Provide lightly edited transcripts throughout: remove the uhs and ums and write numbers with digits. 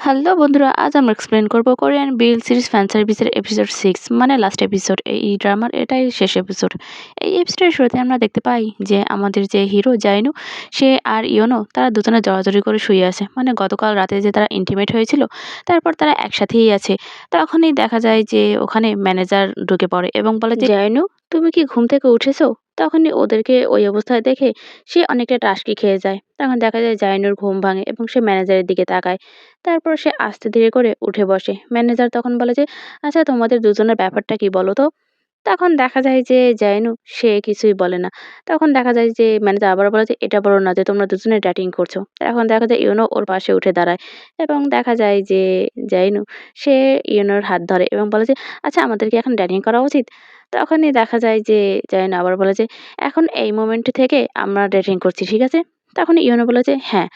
Hello বন্ধুরা, আজ আমরা এক্সপ্লেন করব কোরিয়ান বিল সিরিজ ফ্যান সার্ভিসের এপিসোড 6 মানে লাস্ট এপিসোড। এই ড্রামার এটাই শেষ এপিসোড। এই এপিসোডের শুরুতে আমরা দেখতে পাই যে আমাদের যে হিরো জাইনু সে আর ইয়োনো তারা দুজনে জড়াজড়ি করে শুয়ে আছে। মানে গতকাল রাতে যে তারা ইন্টিমেট হয়েছিল তারপর তারা একসাথেই আছে। তখনই দেখা যায় যে ওখানে ম্যানেজার ঢুকে পড়ে এবং বলে যে, জাইনু তুমি কি ঘুম থেকে উঠেছো? তখনই ওদেরকে ওই অবস্থায় দেখে সে অনেকটা টাসকি খেয়ে যায়। তখন দেখা যায় জাইনুর ঘুম ভাঙে এবং সে ম্যানেজারের দিকে তাকায়। তারপর সে আস্তে ধীরে করে উঠে বসে। ম্যানেজার তখন বলে যে, "আচ্ছা তোমাদের দুজনের ব্যাপারটা কি বলো তো?" তখন দেখা যায় যে জাইনু সে কিছুই বলে না। তখন দেখা যায় যে ম্যানেজার আবারও বলে যে, "এটা বলো না যে তোমরা দুজনে ডেটিং করছো।" এখন দেখা যায় ইউনো ওর পাশে উঠে দাঁড়ায় এবং দেখা যায় যে জাইনু সে ইউনোর হাত ধরে এবং বলে যে, "আচ্ছা আমাদের কি এখন ডেটিং করা উচিত?" তখনই দেখা যায় যে জাইনু আবার বলে যে, "এখন এই মোমেন্ট থেকে আমরা ডেটিং করছি, ঠিক আছে?" তখন ইউনো বলে যে, "হ্যাঁ।"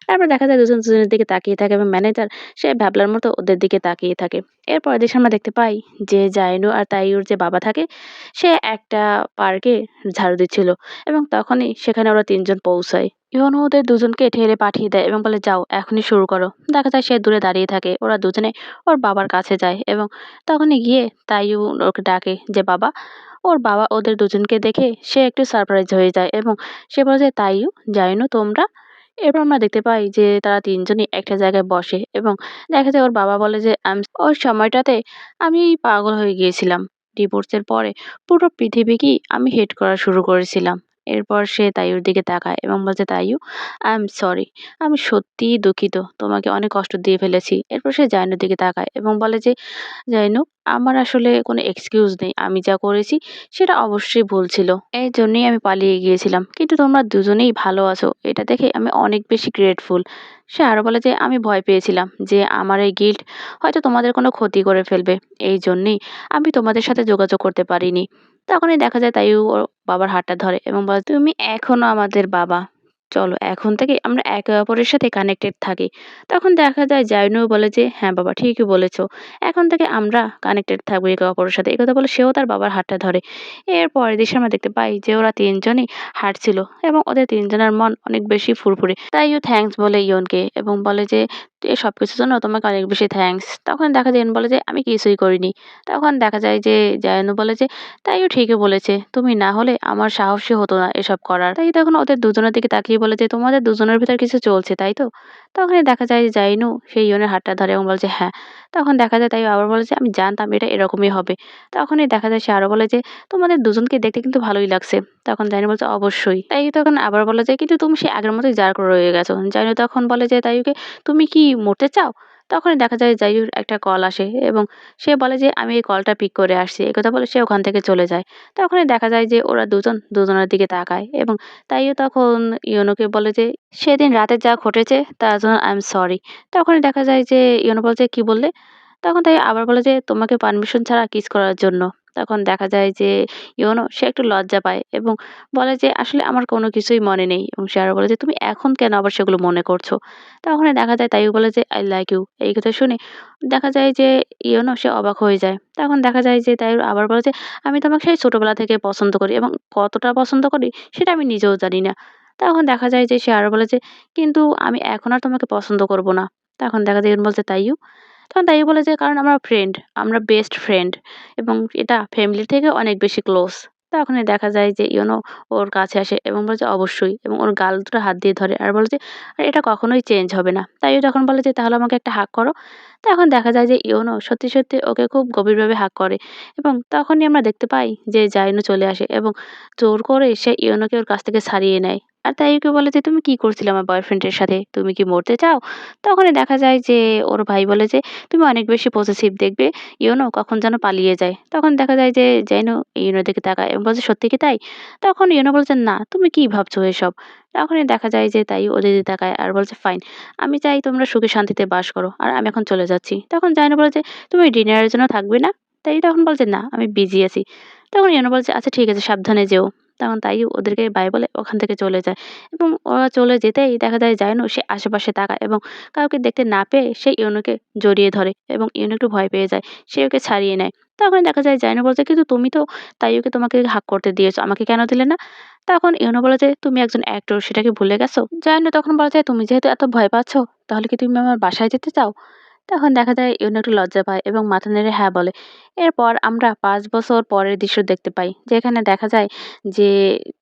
তারপর দেখা যায় দুজন দুজনের দিকে তাকিয়ে থাকে এবং ম্যানেজার সে ভ্যাবলার মতো ওদের দিকে তাকিয়ে থাকে। এরপরের দৃশ্যে আমরা দেখতে পাই যে জাইনু আর তাইয়ুর যে বাবা থাকে সে একটা পার্কে ঝাড়ু দিচ্ছিল এবং তখনই সেখানে ওরা ৩ জন পৌঁছায়। ইওনো ওদের দুজনকে ঠেলে পাঠিয়ে দেয় এবং বলে, "যাও এখনই শুরু করো।" দেখা যায় সে দূরে দাঁড়িয়ে থাকে। ওরা দুজনে ওর বাবার কাছে যায় এবং তখনই গিয়ে তাইয়ু ওকে ডাকে যে, "বাবা।" ওর বাবা ওদের দুজনকে দেখে সে একটু সারপ্রাইজ হয়ে যায় এবং সে বলে যে, "তাইয়ু, জাইনু তোমরা?" এরপর আমরা দেখতে পাই যে তারা ৩ জনই একটা জায়গায় বসে এবং দেখা যায় ওর বাবা বলে যে, ওই সময়টাতে আমি পাগল হয়ে গিয়েছিলাম। ডিভোর্সের পরে পুরো পৃথিবীকেই আমি হেট করা শুরু করেছিলাম।" এরপর সে তাইয়ুর দিকে তাকায় এবং বলছে, "তাইয়ু, আই এম সরি। আমি সত্যিই দুঃখিত। তোমাকে অনেক কষ্ট দিয়ে ফেলেছি।" এরপর সে জাইনুর দিকে তাকায় এবং বলে যে, "জাইনু, আমার আসলে কোনো এক্সকিউজ নেই। আমি যা করেছি সেটা অবশ্যই ভুল ছিল। এজন্যই আমি পালিয়ে গিয়েছিলাম। কিন্তু তোমরা দুজনেই ভালো আছো। এটা দেখে আমি অনেক বেশি গ্রেটফুল।" সে আরো বলে যে, "আমি ভয় পেয়েছিলাম যে আমার এই গিল্ট হয়তো তোমাদের কোনো ক্ষতি করে ফেলবে। এইজন্যেই আমি তোমাদের সাথে যোগাযোগ করতে পারিনি।" তখনই দেখা যায় তাইও ওর বাবার হাতটা ধরে এবং বলে, "তুমি এখনো আমাদের বাবা। চলো এখন থেকে আমরা একে অপরের সাথে কানেক্টেড থাকি।" তখন দেখা যায় জাইনুও বলে যে, "হ্যাঁ বাবা, ঠিকই বলেছো। এখন থেকে আমরা কানেক্টেড থাকবো একে অপরের সাথে।" একথা বলে সেও তার বাবার হাতটা ধরে। এর পরের দৃশ্যে আমরা দেখতে পাই যে ওরা ৩ জনই হাঁটছিল এবং ওদের ৩ জনের মন অনেক বেশি ফুরফুরে। তাই ও থ্যাঙ্কস বলে ইয়নকে এবং বলে যে, "এই সবকিছুর জন্য তোমাকে অনেক বেশি থ্যাঙ্কস।" তখন দেখা যায় ইয়ন বলে যে, "আমি কিছুই করিনি।" তখন দেখা যায় যে জায়নু বলে যে, "তাই ও ঠিকই বলেছে। তুমি না হলে আমার সাহসই হতো না এসব করার।" তাই তখন ওদের দুজনের দিকে তাকিয়ে বলে যে, "তোমাদের দুজনের ভেতর কিছু চলছে, তাই তো?" তখনই দেখা যায় যে জাইনু সেই ইয়নের হাতটা ধরে এবং বলে যে, "হ্যাঁ।" তখন দেখা যায় তাই আবার বলে যে, "আমি জানতাম এটা এরকমই হবে।" তখনই দেখা যায় সে আরো বলে যে, "তোমাদের দুজনকে দেখতে কিন্তু ভালোই লাগছে।" তখন জাইনু বলছে, "অবশ্যই।" তাই তখন আবার বলে যে, "কিন্তু তুমি সেই আগের মতোই জার্ক রয়ে গেছো।" জাইনু তখন বলে যে তাইয়ুকে, "তুমি কি মরতে চাও?" তখনই দেখা যায় জাইয়ুর একটা কল আসে এবং সে বলে যে, "আমি এই কলটা পিক করে আসছি।" একথা বলে সে ওখান থেকে চলে যায়। তখনই দেখা যায় যে ওরা দুজন দুজনের দিকে তাকায় এবং তাইয়ু তখন ইয়োনোকে বলে যে, "সেদিন রাতে যা ঘটেছে তার জন্য আই এম সরি।" তখনই দেখা যায় যে ইয়োনো বলছে, "কি বললে?" তখন তাই আবার বলে যে, "তোমাকে পারমিশন ছাড়া কিস করার জন্য।" তখন দেখা যায় যে ইয়োনো সে একটু লজ্জা পায় এবং বলে যে, "আসলে আমার কোনো কিছুই মনে নেই।" এবং সে আরো বলে যে, "তুমি এখন কেন আবার সেগুলো মনে করছো?" তখনই দেখা যায় তাইও বলে যে, "আই লাইক ইউ।" এই কথা শুনে দেখা যায় যে ইয়োনো সে অবাক হয়ে যায়। তখন দেখা যায় যে তাইয়ুর আবার বলে যে, "আমি তোমাকে সেই ছোটবেলা থেকে পছন্দ করি এবং কতটা পছন্দ করি সেটা আমি নিজেও জানি না।" তখন দেখা যায় যে সে আরো বলে যে, "কিন্তু আমি এখন আর তোমাকে পছন্দ করব না।" তখন দেখা যায় ইয়োনো বলছে, "তাইয়ু?" তখন তাইয়ু বলে যে, "কারণ আমরা ফ্রেন্ড, আমরা বেস্ট ফ্রেন্ড এবং এটা ফ্যামিলির থেকে অনেক বেশি ক্লোজ।" তখনই দেখা যায় যে ইয়োনো ওর কাছে আসে এবং বলে যে, "অবশ্যই" এবং ওর গাল দুটো হাত দিয়ে ধরে আর বলে যে, "আর এটা কখনোই চেঞ্জ হবে না।" তাইয়ু তখন বলে যে, "তাহলে আমাকে একটা হাগ করো।" তখন দেখা যায় যে ইয়োনো সত্যি, সত্যি ওকে খুব গভীরভাবে হাগ করে এবং তখনই আমরা দেখতে পাই যে জাইনু চলে আসে এবং জোর করে সে ইয়োনোকে ওর কাছ থেকে ছাড়িয়ে নেয়। আর তাইয়ুকে বলে যে, "তুমি কি করছিলে আমার বয়ফ্রেন্ডের সাথে? তুমি কি মরতে চাও?" তখনই দেখা যায় যে ওর ভাই বলে যে, "তুমি অনেক বেশি পসেসিভ দেখবে ইউনো কখন যেন পালিয়ে যায়।" তখন দেখা যায় যে জাইনু ইউনোর দিকে তাকায় এবং বলছে, "সত্যি কি তাই?" তখন ইউনো বলছে, "না, তুমি কি ভাবছো এসব?" তখনই দেখা যায় যে তাই ওদের দিকে তাকায় আর বলছে, "ফাইন। আমি চাই তোমরা সুখে শান্তিতে বাস করো। আর আমি এখন চলে যাচ্ছি।" তখন জাইনু বলে যে, "তুমি ডিনারের জন্য থাকবে না?" তাই তখন বলছে, "না, আমি বিজি আছি।" তখন ইউনো বলছে, "আচ্ছা ঠিক আছে, সাবধানে যেও।" তখন তাই ওদেরকে বাই বলে ওখান থেকে চলে যায় এবং ওরা চলে যেতেই দেখা যায় জাইনু সে আশেপাশে তাকায় এবং কাউকে দেখতে না পেয়ে সে ইউনোকে জড়িয়ে ধরে এবং ইউনো একটু ভয় পেয়ে যায়। সে ওকে ছাড়িয়ে নেয়। তখন দেখা যায় জাইনু বলছে, "কিন্তু তুমি তো তাইয়ুকে তোমাকে হাগ করতে দিয়েছো। আমাকে কেন দিলে না?" তখন ইউনো বলে যে, "তুমি একজন অ্যাক্টর, সেটা কি ভুলে গেছো?" জাইনু তখন বলে যে, "তুমি যেহেতু এত ভয় পাচ্ছ তাহলে কি তুমি আমার বাসায় যেতে চাও? তখন দেখা যায় ইউনো একটু লজ্জা পায় এবং মাথা নেড়ে হ্যাঁ বলে। এরপর আমরা ৫ বছর পরের দৃশ্য দেখতে পাই। যেখানে দেখা যায় যে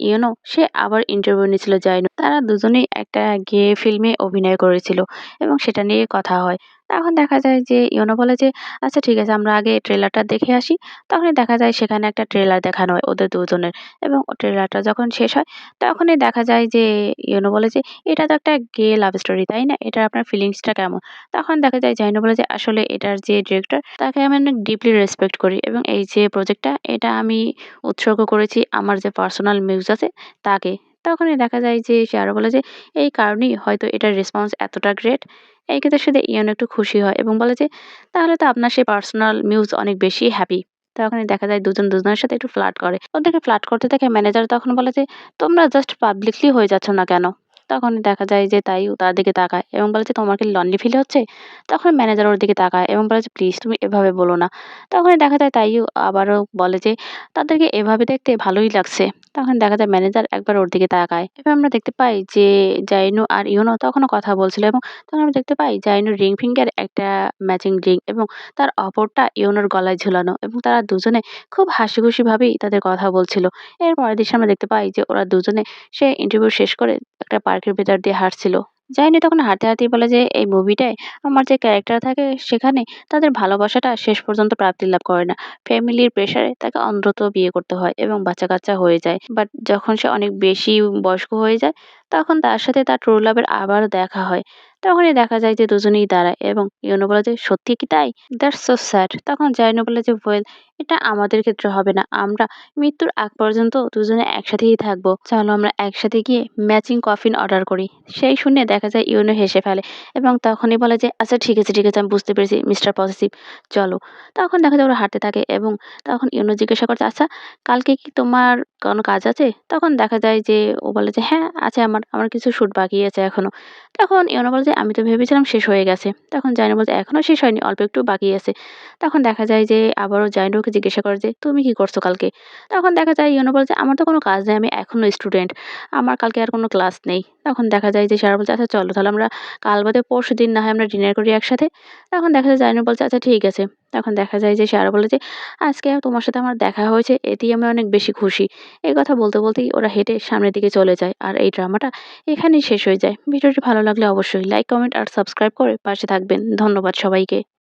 ইউনো সে আবার ইন্টারভিউ নিচ্ছিল জাইনু। তারা দুজনেই একটা গে ফিল্মে অভিনয় করেছিল এবং সেটা নিয়ে কথা হয়। তখন দেখা যায় যে ইউনো বলে যে, "আচ্ছা ঠিক আছে আমরা আগে ট্রেলারটা দেখে আসি।" তখনই দেখা যায় সেখানে একটা ট্রেলার দেখানো হয় ওদের দুজনের এবং ট্রেলারটা যখন শেষ হয় তখনই দেখা যায় যে ইউনো বলে যে, "এটা তো একটা গে লাভ স্টোরি, তাই না? এটার আপনার ফিলিংসটা কেমন?" তখন দেখা যায় জাইন বলে যে আসলে এটার যে ডিরেক্টর তাকে আমি অনেক ডিপলি রেসপেক্ট করি এবং এই যে প্রজেক্টটা এটা আমি উৎসর্গ করেছি আমার যে পার্সোনাল মিউজ আছে তাকে। তখনই দেখা যায় যে সে আরো বলে যে এই কারণেই হয়তো এটার রেসপন্স এতটা গ্রেট। এই ক্ষেত্রে সাথে ইয়ান একটু খুশি হয় এবং বলে যে তাহলে তো আপনার সেই পার্সোনাল মিউজ অনেক বেশি হ্যাপি। তখনই দেখা যায় দুজন দুজনের সাথে একটু ফ্লার্ট করে। ওদেরকে ফ্লার্ট করতে থাকে ম্যানেজার তখন বলে যে তোমরা জাস্ট পাবলিকলি হয়ে যাচ্ছ না কেন? তখন দেখা যায় যে তাইও তার দিকে তাকায় এবং বলে যে, "তোমার কি লনলি ফিল হচ্ছে?" তখন ম্যানেজার ওর দিকে তাকায় এবং বলে যে, "প্লিজ তুমি এভাবে বলো না।" তখনই দেখা যায় তাইও আবারও বলে যে, "তাদেরকে এভাবে দেখতে ভালোই লাগছে।" তখন দেখা যায় ম্যানেজার একবার ওর দিকে তাকায়। এবার আমরা দেখতে পাই যে জাইনু আর ইউনো তখনও কথা বলছিল এবং তখন আমরা দেখতে পাই জাইনুর রিং ফিঙ্গার একটা ম্যাচিং রিং এবং তার অপরটা ইউনোর গলায় ঝুলানো এবং তারা দুজনে খুব হাসিখুশিভাবেই তাদের কথা বলছিল। এর পরের দৃশ্যে আমরা দেখতে পাই যে ওরা দুজনে সে ইন্টারভিউ শেষ করে একটা পার্কের ভেতর দিয়ে হাঁটছিল। যাইনি তখন হাঁটতে, হাঁটতেই বলে যে, "এই মুভিটায় আমার যে ক্যারেক্টার থাকে সেখানে তাদের ভালোবাসাটা শেষ পর্যন্ত প্রাপ্তি লাভ করে না। ফ্যামিলির প্রেশারে তাকে অন্তত বিয়ে করতে হয় এবং বাচ্চা-কাচ্চা হয়ে যায়। বাট যখন সে অনেক বেশি বয়স্ক হয়ে যায় তখন তার সাথে তার ট্রু লাভ এর আবারও দেখা হয়। তখনই দেখা যায় যে দুজনেই দাঁড়ায় এবং ইউনো বলে যে, "সত্যি কি তাই? That's so sad." তখন জাইনো বলে যে, "ওয়েল এটা আমাদের ক্ষেত্রে হবে না। আমরা মৃত্যুর আগ পর্যন্ত দুজনে একসাথেই থাকবো। চলো আমরা একসাথে গিয়ে ম্যাচিং কফিন অর্ডার করি।" সেই শুনে দেখা যায় ইউনো হেসে ফেলে এবং তখনই বলে যে, "আচ্ছা ঠিক আছে, ঠিক আছে আমি বুঝতে পেরেছি মিস্টার পসেসিভ চলো।" তখন দেখা যায় ওরা হাঁটতে থাকে এবং তখন ইউনো জিজ্ঞাসা করছে, "আচ্ছা কালকে কি তোমার কোনো কাজ আছে?" তখন দেখা যায় যে ও বলে যে, "হ্যাঁ আছে আমার কিছু শুট বাকি আছে এখনো।" তখন ইউনো বলে যে, "আমি তো ভেবেছিলাম শেষ হয়ে গেছে।" তখন জাইনো বলে যে, "এখনো শেষ হয়নি, অল্প একটু বাকি আছে।" তখন দেখা যায় যে আবারও জাইনোকে জিজ্ঞাসা করে যে, "তুমি কি করছো কালকে?" তখন দেখা যায় ইউনো বলে যে, "আমার তো কোনো কাজ নেই, আমি এখনো স্টুডেন্ট। আমার কালকে আর কোনো ক্লাস নেই।" তখন দেখা যায় যে সারা বলছে, "আচ্ছা চলো তাহলে আমরা কাল বাদে পরশুদিন না হয় আমরা ডিনার করি একসাথে।" তখন দেখা যায় জাইনো বলছে, "আচ্ছা ঠিক আছে।" তখন দেখা যায় যে সারা বলে যে, "আজকে তোমার সাথে আমার দেখা হয়েছে এতেই আমি অনেক বেশি খুশি।" এই কথা বলতে, বলতেই ওরা হেঁটে সামনের দিকে চলে যায়। আর এই ড্রামাটা এখানেই শেষ হয়ে যায়। ভিডিওটি ভালো লাগলে অবশ্যই লাইক, কমেন্ট আর সাবস্ক্রাইব করে পাশে থাকবেন। ধন্যবাদ সবাইকে।